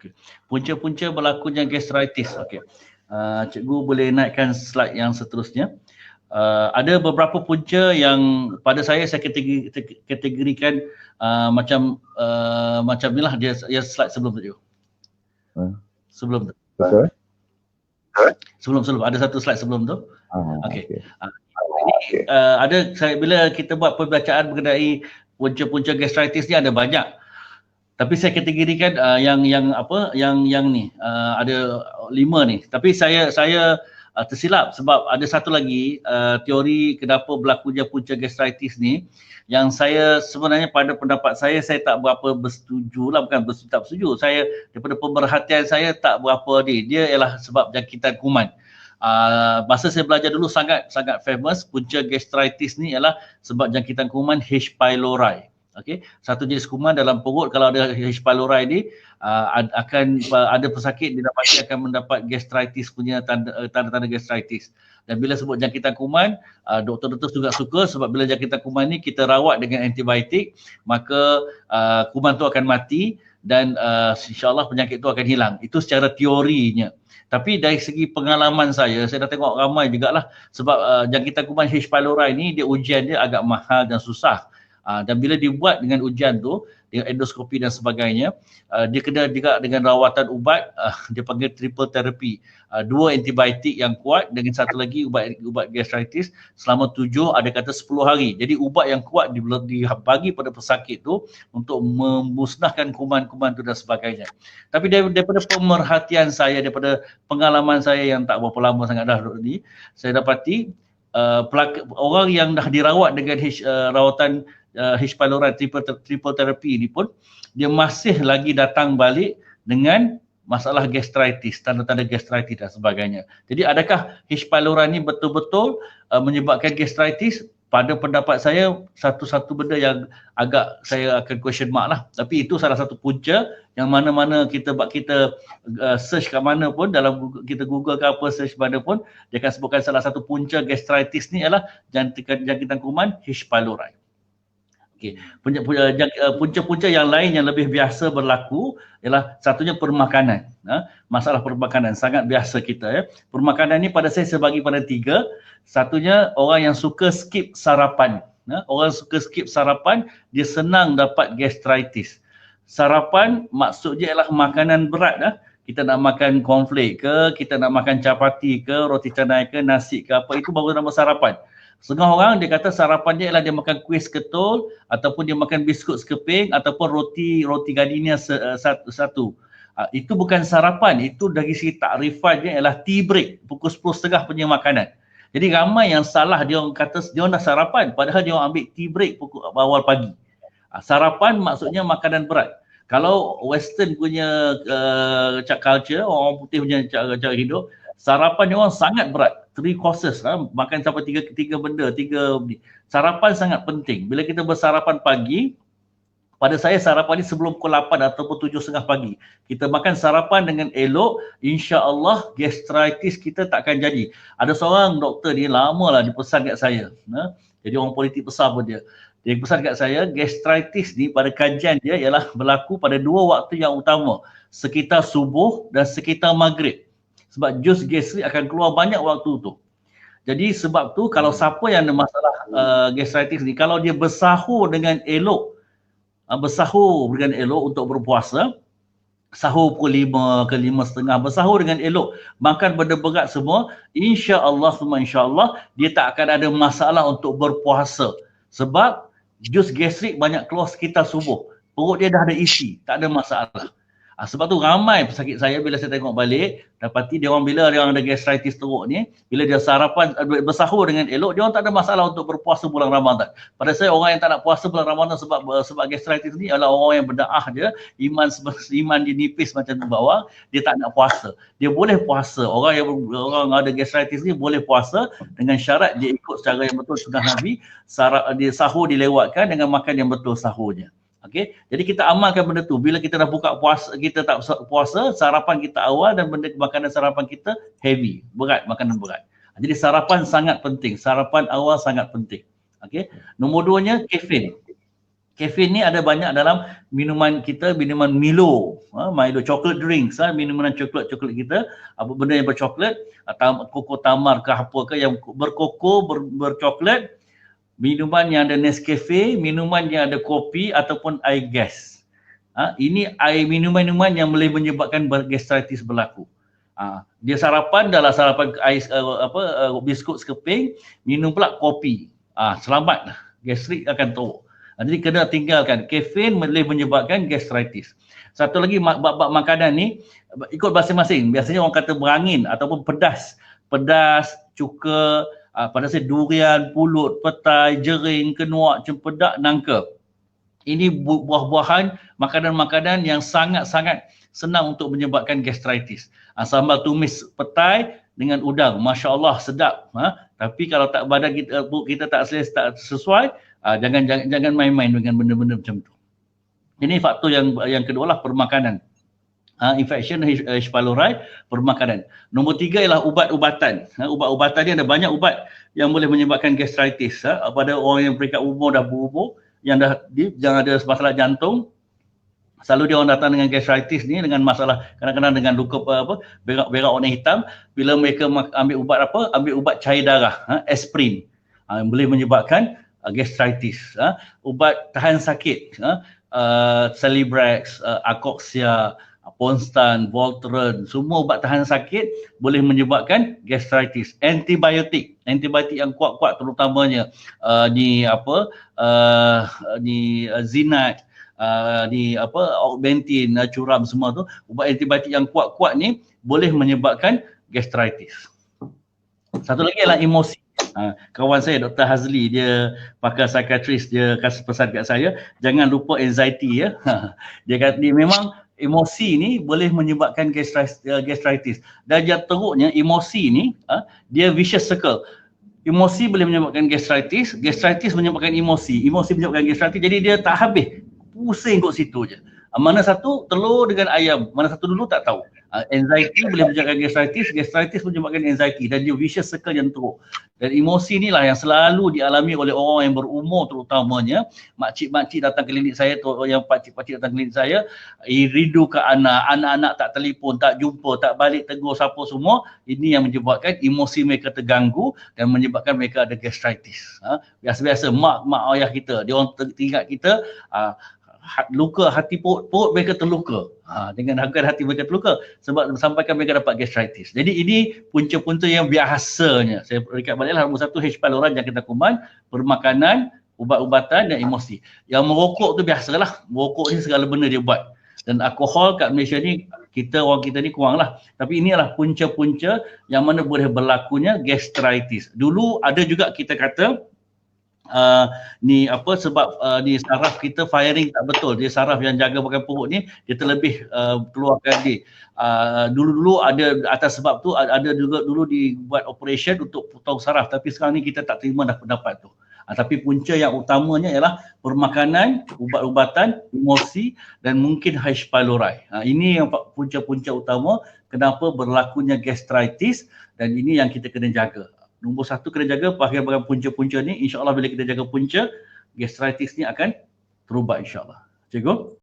Okey. Punca-punca berlakunya gastritis. Okey. Cikgu boleh naikkan slide yang seterusnya. Ada beberapa punca yang pada saya kategorikan macam inilah dia slide sebelum tu. Sebelum tu. Sebelum ada satu slide sebelum tu. Okey. Ini ada bila kita buat pembacaan mengenai punca-punca gastritis ni ada banyak. Tapi saya kategorikan yang ni ada 5 ni. Tapi saya tersilap sebab ada satu lagi teori kenapa berlakunya punca gastritis ni yang saya sebenarnya pada pendapat saya tak berapa bersetuju lah, bukan tak bersetuju. Saya daripada pemerhatian saya tak berapa dia ialah sebab jangkitan kuman. Masa saya belajar dulu sangat famous punca gastritis ni ialah sebab jangkitan kuman H. pylori. Okey, satu jenis kuman dalam perut. Kalau ada H. pylori ni akan ada pesakit didapati akan mendapat gastritis punya tanda-tanda gastritis. Dan bila sebut jangkitan kuman, doktor-doktor juga suka sebab bila jangkitan kuman ni kita rawat dengan antibiotik, maka kuman tu akan mati dan insya-Allah penyakit tu akan hilang. Itu secara teorinya. Tapi dari segi pengalaman saya dah tengok ramai jugalah sebab jangkitan kuman H. pylori ni ujian dia agak mahal dan susah. Dan bila dibuat dengan ujian tu, dengan endoskopi dan sebagainya, dia kena juga dengan rawatan ubat, dia panggil triple therapy. 2 antibiotik yang kuat dengan satu lagi ubat gastritis selama 7 ada kata 10 hari. Jadi ubat yang kuat dibagi pada pesakit tu untuk memusnahkan kuman-kuman tu dan sebagainya. Tapi daripada pemerhatian saya, daripada pengalaman saya yang tak berapa lama sangat dah ni, saya dapati orang yang dah dirawat dengan rawatan H. pylori triple therapy ni pun dia masih lagi datang balik dengan masalah gastritis, tanda-tanda gastritis dan sebagainya. Jadi adakah H. pylori ni betul-betul menyebabkan gastritis? Pada pendapat saya satu-satu benda yang agak saya akan question mark lah. Tapi itu salah satu punca yang mana-mana kita search kat mana pun, dalam kita Google ke apa, search mana pun, dia akan sebutkan salah satu punca gastritis ni adalah jangkitan kuman H. pylori. Okey, punca-punca yang lain yang lebih biasa berlaku ialah satunya permakanan. Masalah permakanan sangat biasa kita ya. Permakanan ni pada saya bagi pada 3. Satunya orang yang suka skip sarapan. Orang suka skip sarapan, dia senang dapat gastritis. Sarapan maksudnya ialah makanan berat Kita nak makan cornflake ke, kita nak makan capati ke, roti canai ke, nasi ke apa, itu baru nama sarapan. Setengah orang dia kata sarapan dia ialah dia makan kuih ketul ataupun dia makan biskut sekeping ataupun roti gardenia satu. Itu bukan sarapan, itu dari segi takrifannya ialah tea break, pukul 10.30 punya makanan. Jadi ramai yang salah, dia orang kata dia orang dah sarapan padahal dia orang ambil tea break pukul awal pagi. Sarapan maksudnya makanan berat. Kalau western punya culture, orang putih punya cara hidup, sarapan dia orang sangat berat. 3 courses makan sampai 3 benda, 3 sarapan sangat penting. Bila kita bersarapan pagi, pada saya sarapan ni sebelum pukul 8 ataupun 7.30 pagi. Kita makan sarapan dengan elok, insya-Allah gastritis kita takkan jadi. Ada seorang doktor ni lamalah dia pesan kat saya. Jadi orang politik besar pun dia. Dia pesan kat saya, gastritis ni pada kajian dia ialah berlaku pada 2 waktu yang utama, sekitar subuh dan sekitar maghrib. Sebab jus gastrik akan keluar banyak waktu tu. Jadi sebab tu kalau siapa yang ada masalah gastritis ni, kalau dia bersahur dengan elok, untuk berpuasa, sahur pukul 5 ke 5.30, bersahur dengan elok, makan benda berat semua, insya-Allah dia tak akan ada masalah untuk berpuasa. Sebab jus gastrik banyak keluar sekitar subuh. Perut dia dah ada isi, tak ada masalah. Sebab tu ramai pesakit saya bila saya tengok balik, dapati dia orang bila dia orang ada gastritis teruk ni, bila dia sarapan bersahur dengan elok, dia orang tak ada masalah untuk berpuasa bulan Ramadan. Pada saya orang yang tak nak puasa bulan Ramadan sebab gastritis ni adalah orang yang berdaah je, iman dia nipis macam tu bawah, dia tak nak puasa. Dia boleh puasa. Orang ada gastritis ni boleh puasa dengan syarat dia ikut secara yang betul sunnah Nabi, dia sahur dilewatkan dengan makan yang betul sahurnya. Okey, jadi kita amalkan benda tu. Bila kita dah buka puasa, kita tak puasa, sarapan kita awal dan benda makanan sarapan kita heavy, berat, makanan berat. Jadi sarapan sangat penting, sarapan awal sangat penting. Okey. Nombor 2-nya kafein. Kafein ni ada banyak dalam minuman kita, minuman Milo, Milo chocolate drinks, minuman coklat kita, apa benda yang bercoklat, atau koko tamar ke apa ke yang berkoko, bercoklat, minuman yang ada Nescafe, minuman yang ada kopi ataupun air gas. Ini air minuman-minuman yang boleh menyebabkan gastritis berlaku. Dia sarapan adalah sarapan ais biskut sekeping, minum pula kopi. Selamat, gastrik akan teruk. Jadi kena tinggalkan. Kafein boleh menyebabkan gastritis. Satu lagi bab makanan ni ikut masing-masing. Biasanya orang kata berangin ataupun pedas. Pedas, cuka, pada saya durian, pulut, petai, jering, kenuak, cempedak, nangka. Ini buah-buahan, makanan-makanan yang sangat-sangat senang untuk menyebabkan gastritis. Sambal tumis petai dengan udang, Masya Allah sedap. Tapi kalau tak badan kita tak sesuai, jangan main-main dengan benda-benda macam tu. Ini faktor yang kedua lah, permakanan. Infection H. pylori, permakanan. Nombor 3 ialah ubat-ubatan. Ubat-ubatan ni ada banyak ubat yang boleh menyebabkan gastritis. Pada orang yang peringkat umur dah berumur, yang ada masalah jantung, selalu dia orang datang dengan gastritis ni dengan masalah kadang-kadang dengan luka berak warna hitam. Bila mereka ambil ubat cair darah, aspirin, boleh menyebabkan gastritis. Ubat tahan sakit, Celebrex, Akoxia, Ponstan, Voltaren, semua ubat tahan sakit boleh menyebabkan gastritis. Antibiotik yang kuat-kuat terutamanya Zinat, Augmentin, Curam, semua tu, ubat antibiotik yang kuat-kuat ni boleh menyebabkan gastritis. Satu lagi adalah emosi. Kawan saya Dr. Hazli, dia pakar psikiatris, dia kasih pesan kat saya, jangan lupa anxiety ya. Dia kata memang emosi ni boleh menyebabkan gastritis. Dan yang teruknya emosi ni dia vicious circle. Emosi boleh menyebabkan gastritis, gastritis menyebabkan emosi menyebabkan gastritis. Jadi dia tak habis, pusing kat situ je. Mana satu telur dengan ayam, mana satu dulu tak tahu. Anxiety boleh menyebabkan gastritis menyebabkan anxiety, dan dia vicious circle yang teruk. Dan emosi inilah yang selalu dialami oleh orang yang berumur terutamanya. Makcik-makcik datang klinik saya, yang pakcik-pakcik datang klinik saya, rindu ke anak-anak tak telefon, tak jumpa, tak balik tegur siapa semua. Ini yang menyebabkan emosi mereka terganggu dan menyebabkan mereka ada gastritis. Biasa-biasa mak ayah kita, dia orang teringat kita, luka hati perut mereka terluka, dengan harga hati mereka terluka sebab sampaikan mereka dapat gastritis. Jadi ini punca-punca yang biasanya. Saya recap baliklah. Nombor 1 H. pylori yang kita kuman, permakanan, ubat-ubatan dan emosi. Yang merokok tu biasalah, merokok ni segala benda dia buat. Dan alkohol kat Malaysia ni, orang kita ni kurang lah. Tapi ini adalah punca-punca yang mana boleh berlakunya gastritis. Dulu ada juga kita kata sebab ni saraf kita firing tak betul. Dia saraf yang jaga bahagian perut ni, dia terlebih keluarkan dia. Dulu-dulu ada atas sebab tu ada juga dulu dibuat operation untuk potong saraf, tapi sekarang ni kita tak terima dah pendapat tu. Tapi punca yang utamanya ialah permakanan, ubat-ubatan, emosi dan mungkin H. pylori. Ini yang punca-punca utama kenapa berlakunya gastritis, dan ini yang kita kena jaga. Nombor 1 kena jaga bahagian-bahagian punca-punca ni. InsyaAllah bila kita jaga punca, gastritis ni akan terubat insyaAllah. Cikgu?